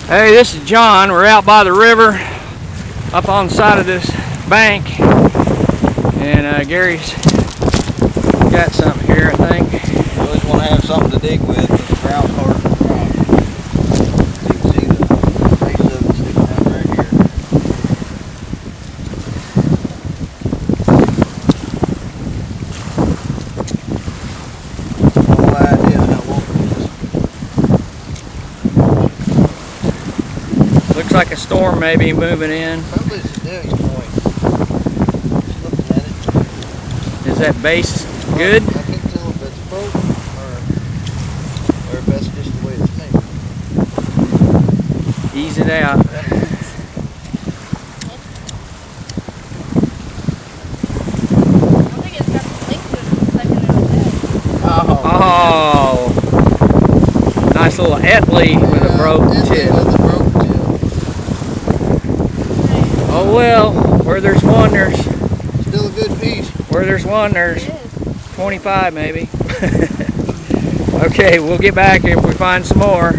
Hey, this is John. We're out by the river, up on the side of this bank, and Gary's got something here, I think. You always want to have something to dig with the ground part of the rock. You can see the base of it sticking out right here. No idea how long it is. Looks like a storm maybe moving in. Probably Sedalia point. Just looking at it. Is that base good? I can't tell if it's broke or if that's just the way it's made. Ease it out. Oh, nice little Etly with a broke tip. Oh well, where there's one, there's Still a good piece. where there's one, there's 25 maybe. Okay, we'll get back if we find some more.